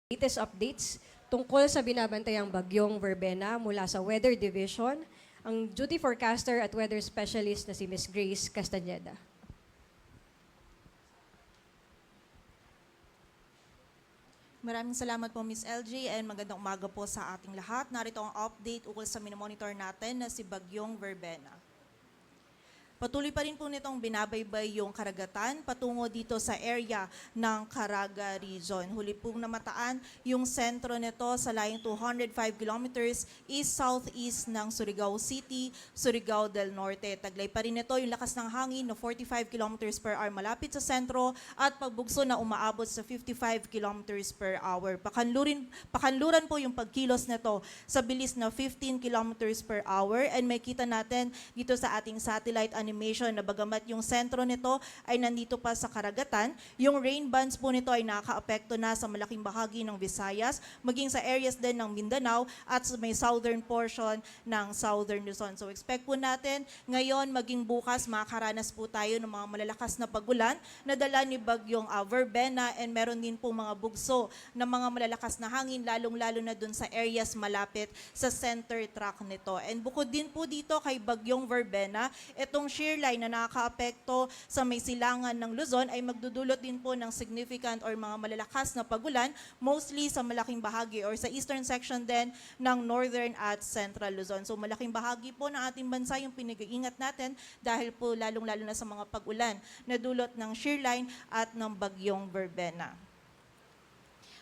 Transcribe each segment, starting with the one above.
latest updates tungkol sa binabantayang bagyong Verbena mula sa Weather Division, ang duty forecaster at weather specialist na si Ms. Grace Castañeda. Maraming salamat po Ms. LG and magandang umaga po sa ating lahat. Narito ang update ukol sa minomonitor natin na si Bagyong Verbena. Patuloy pa rin po nitong binabaybay yung karagatan patungo dito sa area ng Caraga Region. Huli pong namataan yung sentro nito sa layong 205 kilometers east-southeast ng Surigao City, Surigao del Norte. Taglay pa rin ito yung lakas ng hangin na 45 kilometers per hour malapit sa sentro at pagbugso na umaabot sa 55 kilometers per hour. Pakanluran po yung pagkilos nito sa bilis na 15 kilometers per hour and may kita natin dito sa ating satellite animation na bagamat yung sentro nito ay nandito pa sa karagatan, yung rain bands po nito ay nakakaapekto na sa malaking bahagi ng Visayas, maging sa areas din ng Mindanao at sa may southern portion ng Southern Luzon. So expect po natin ngayon maging bukas makakaranas po tayo ng mga malalakas na pagulan na dala ni Bagyong Verbena and meron din po mga bugso ng mga malalakas na hangin lalong-lalo na dun sa areas malapit sa center track nito. And bukod din po dito kay Bagyong Verbena, itong shear line na nakakaapekto sa may silangan ng Luzon ay magdudulot din po ng significant or mga malalakas na pagulan, mostly sa malaking bahagi or sa eastern section din ng northern at central Luzon. So malaking bahagi po ng ating bansa yung pinag-iingat natin dahil po lalong-lalo na sa mga pag-ulan na dulot ng shear line at ng Bagyong Verbena.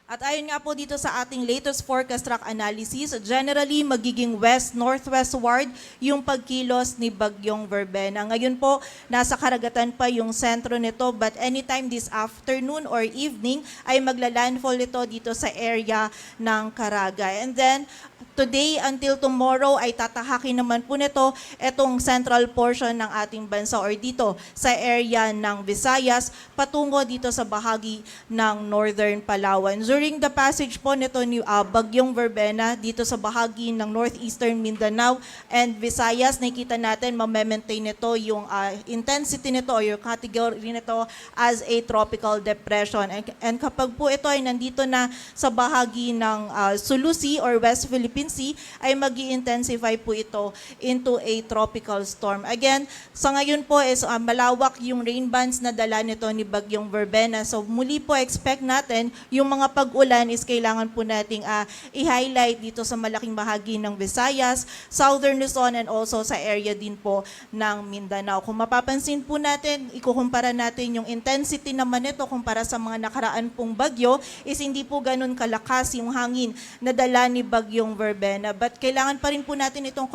At ayon nga po dito sa ating latest forecast track analysis, generally magiging west-northwestward yung pagkilos ni Bagyong Verbena. Ngayon po, nasa karagatan pa yung sentro nito but anytime this afternoon or evening ay magla-landfall ito dito sa area ng Caraga. And then, today until tomorrow ay tatahakin naman po nito itong central portion ng ating bansa or dito sa area ng Visayas patungo dito sa bahagi ng northern Palawan. During the passage po nito ni Bagyong Verbena dito sa bahagi ng northeastern Mindanao and Visayas, nakikita natin ma-maintain nito yung intensity nito o yung category nito as a tropical depression. And kapag po ito ay nandito na sa bahagi ng Sulu Sea or West Philippine Sea, ay mag-i-intensify po ito into a tropical storm. Again, sa ngayon po is malawak yung rain bands na dala nito ni Bagyong Verbena. So muli po expect natin yung mga pag-ulan is kailangan po nating i-highlight dito sa malaking bahagi ng Visayas, Southern Luzon and also sa area din po ng Mindanao. Kung mapapansin po natin, ikukumpara natin yung intensity naman nito kumpara sa mga nakaraan pong bagyo is hindi po ganun kalakas yung hangin na dala ni Bagyong Verbena. But kailangan pa rin po natin itong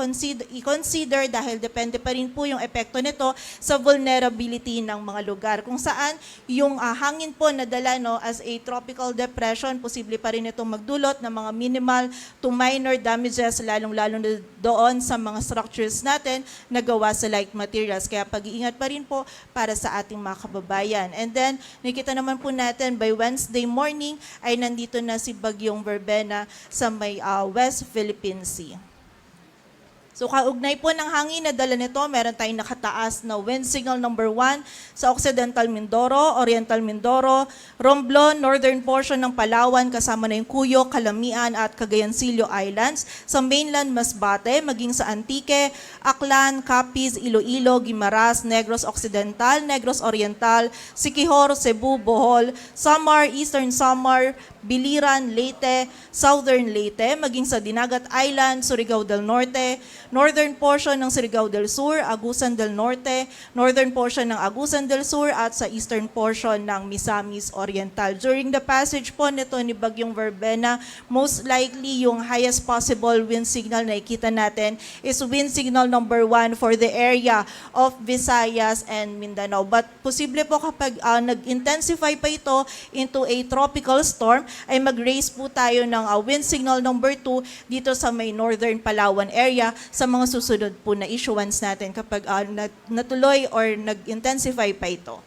i-consider dahil depende pa rin po yung epekto nito sa vulnerability ng mga lugar. Kung saan yung hangin po na dala as a tropical depression, posible pa rin itong magdulot ng mga minimal to minor damages lalong-lalo na doon sa mga structures natin na gawa sa light materials. Kaya pag-iingat pa rin po para sa ating mga kababayan. And then, nakita naman po natin by Wednesday morning ay nandito na si Bagyong Verbena sa may West Philippine Sea. So kaugnay po ng hangin na dala nito, meron tayong nakataas na wind signal number 1 sa Occidental Mindoro, Oriental Mindoro, Romblon, northern portion ng Palawan kasama na yung Cuyo, Calamian at Cagayancillo Islands, sa mainland Masbate, maging sa Antique, Aklan, Capiz, Iloilo, Guimaras, Negros Occidental, Negros Oriental, Siquijor, Cebu, Bohol, Samar, Eastern Samar, Biliran, Leyte, Southern Leyte, maging sa Dinagat Island, Surigao del Norte, northern portion ng Surigao del Sur, Agusan del Norte, northern portion ng Agusan del Sur at sa eastern portion ng Misamis Oriental. During the passage po nito ni Bagyong Verbena, most likely yung highest possible wind signal na ikita natin is wind signal number 1 for the area of Visayas and Mindanao. But posible po kapag nag-intensify pa ito into a tropical storm, ay mag-raise po tayo ng wind signal number 2 dito sa may northern Palawan area sa mga susunod po na issuance natin kapag natuloy or nag-intensify pa ito.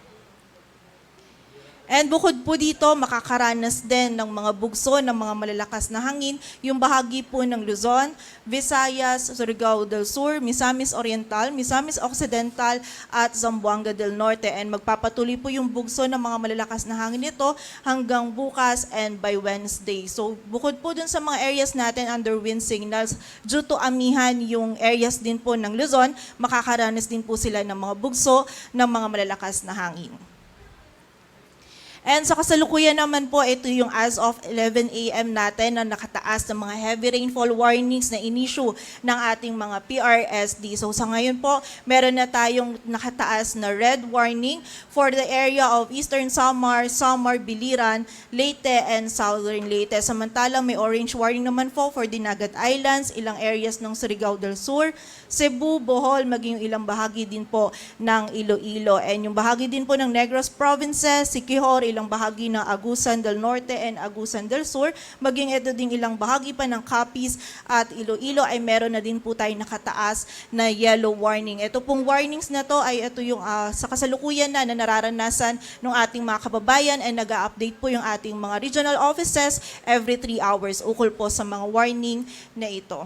And bukod po dito, makakaranas din ng mga bugso ng mga malalakas na hangin, yung bahagi po ng Luzon, Visayas, Surigao del Sur, Misamis Oriental, Misamis Occidental, at Zamboanga del Norte. And magpapatuloy po yung bugso ng mga malalakas na hangin nito hanggang bukas and by Wednesday. So bukod po dun sa mga areas natin under wind signals, due to amihan yung areas din po ng Luzon, makakaranas din po sila ng mga bugso ng mga malalakas na hangin. And sa kasalukuyan naman po, ito yung as of 11 a.m. natin na nakataas ng mga heavy rainfall warnings na inisyu ng ating mga PRSD. So sa ngayon po, meron na tayong nakataas na red warning for the area of Eastern Samar, Samar, Biliran, Leyte, and Southern Leyte. Samantalang may orange warning naman po for Dinagat Islands, ilang areas ng Surigao del Sur, Cebu, Bohol, maging yung ilang bahagi din po ng Iloilo. And yung bahagi din po ng Negros Provinces, Siquijor, ilang bahagi ng Agusan del Norte and Agusan del Sur, maging ito ding ilang bahagi pa ng Capiz at Iloilo ay meron na din po tayo nakataas na yellow warning. Ito pong warnings na to ay ito yung sa kasalukuyan na nararanasan ng ating mga kababayan and nag-update po yung ating mga regional offices every 3 hours ukol po sa mga warning na ito.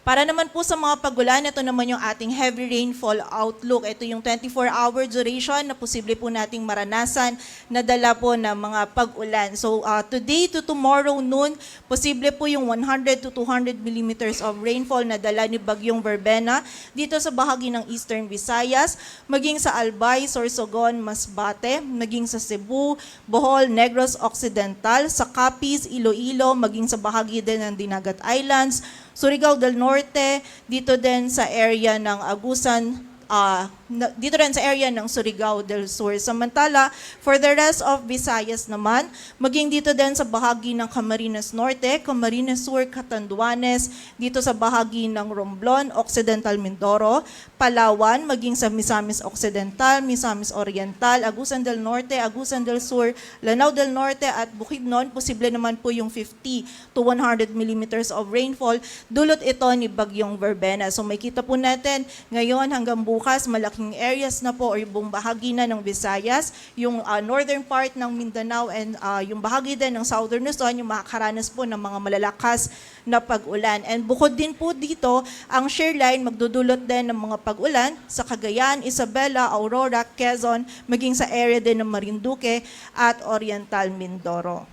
Para naman po sa mga pagulan, ito naman yung ating heavy rainfall outlook. Ito yung 24-hour duration na posible po nating maranasan na dala po ng mga pag-ulan. So today to tomorrow noon, posible po yung 100 to 200 millimeters of rainfall na dala ni Bagyong Verbena dito sa bahagi ng Eastern Visayas, maging sa Albay, Sorsogon, Masbate, maging sa Cebu, Bohol, Negros Occidental, sa Capiz, Iloilo, maging sa bahagi din ng Dinagat Islands, Surigao del Norte, dito din sa area ng Agusan, dito rin sa area ng Surigao del Sur. Samantala, for the rest of Visayas naman, maging dito din sa bahagi ng Camarines Norte, Camarines Sur, Catanduanes, dito sa bahagi ng Romblon, Occidental Mindoro, Palawan, maging sa Misamis Occidental, Misamis Oriental, Agusan del Norte, Agusan del Sur, Lanao del Norte at Bukidnon, posible naman po yung 50 to 100 millimeters of rainfall. Dulot ito ni Bagyong Verbena. So may kita po natin ngayon hanggang bukas, malaking areas na po o yung buong bahagi na ng Visayas, yung northern part ng Mindanao and yung bahagi din ng southern Luzon, yung makakaranas po ng mga malalakas na pag-ulan. And bukod din po dito, ang shear line magdudulot din ng mga pag-ulan sa Cagayan, Isabela, Aurora, Quezon, maging sa area din ng Marinduque at Oriental Mindoro.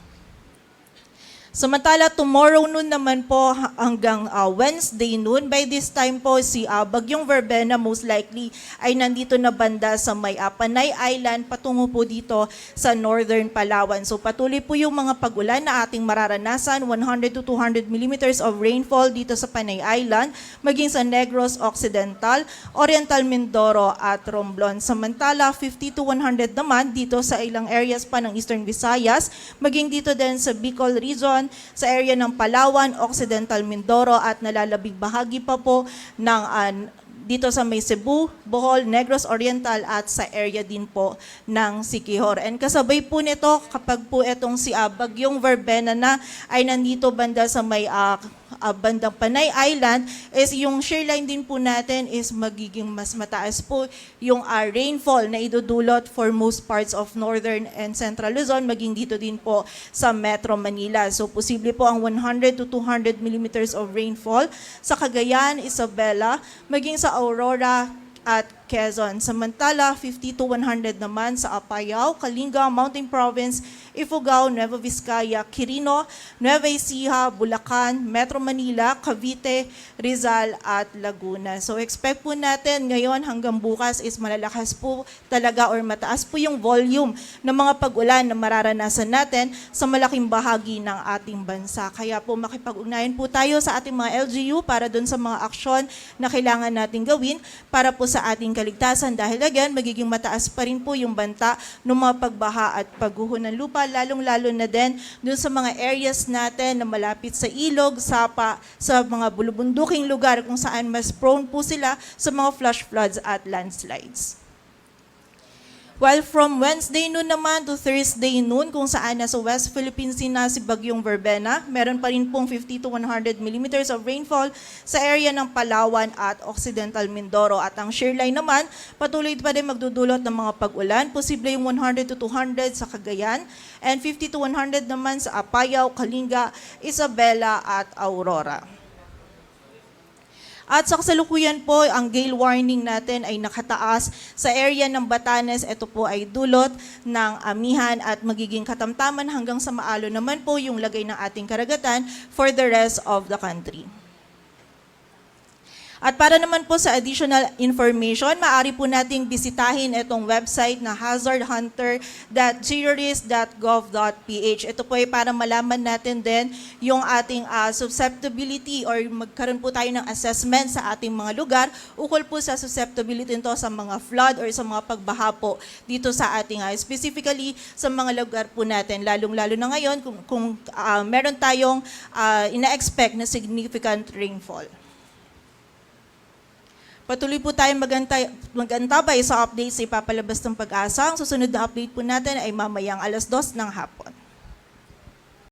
Samantala, tomorrow noon naman po hanggang Wednesday noon, by this time po si Bagyong Verbena most likely ay nandito na banda sa may Panay Island patungo po dito sa Northern Palawan. So patuloy po yung mga pag-ulan na ating mararanasan, 100 to 200 millimeters of rainfall dito sa Panay Island, maging sa Negros Occidental, Oriental Mindoro at Romblon. Samantala, 50 to 100 naman dito sa ilang areas pa ng Eastern Visayas, maging dito din sa Bicol Region, sa area ng Palawan, Occidental Mindoro at nalalabing bahagi pa po ng dito sa may Cebu, Bohol, Negros Oriental at sa area din po ng Siquijor. And kasabay po nito kapag po itong si Bagyong Verbena na ay nandito banda sa may bandang Panay Island, is yung shear line din po natin is magiging mas mataas po yung rainfall na idudulot for most parts of northern and central Luzon, maging dito din po sa Metro Manila. So posible po ang 100 to 200 millimeters of rainfall sa Cagayan, Isabela, maging sa Aurora at Quezon. Samantala, 50 to 100 naman sa Apayao, Kalinga, Mountain Province, Ifugao, Nueva Vizcaya, Quirino, Nueva Ecija, Bulacan, Metro Manila, Cavite, Rizal at Laguna. So expect po natin ngayon hanggang bukas is malalakas po talaga or mataas po yung volume ng mga pag-ulan na mararanasan natin sa malaking bahagi ng ating bansa. Kaya po makipag-ugnayan po tayo sa ating mga LGU para dun sa mga aksyon na kailangan natin gawin para po sa ating kaligtasan dahil again, magiging mataas pa rin po yung banta ng mga pagbaha at pagguho ng lupa, lalong-lalo na din dun sa mga areas natin na malapit sa ilog, sapa, sa mga bulubunduking lugar kung saan mas prone po sila sa mga flash floods at landslides. While from Wednesday noon naman to Thursday noon, kung saan nasa West Philippine Sea na si Bagyong Verbena, meron pa rin pong 50 to 100 millimeters of rainfall sa area ng Palawan at Occidental Mindoro. At ang shearline naman, patuloy pa din magdudulot ng mga pag-ulan, posible yung 100 to 200 sa Cagayan, and 50 to 100 naman sa Apayao, Kalinga, Isabela at Aurora. At sa kasalukuyan po, ang gale warning natin ay nakataas sa area ng Batanes. Ito po ay dulot ng amihan at magiging katamtaman hanggang sa maalo naman po yung lagay ng ating karagatan for the rest of the country. At para naman po sa additional information, maaari po nating bisitahin itong website na hazardhunter.georis.gov.ph. Ito po ay para malaman natin din yung ating susceptibility or magkaroon po tayo ng assessment sa ating mga lugar ukol po sa susceptibility nito sa mga flood or sa mga pagbaha po dito sa ating, specifically sa mga lugar po natin, lalong-lalo na ngayon kung meron tayong ina-expect na significant rainfall. Patuloy po tayong mag-antabay sa updates sa ipapalabas ng Pag-asa. Ang susunod na update po natin ay mamayang 2:00 ng hapon.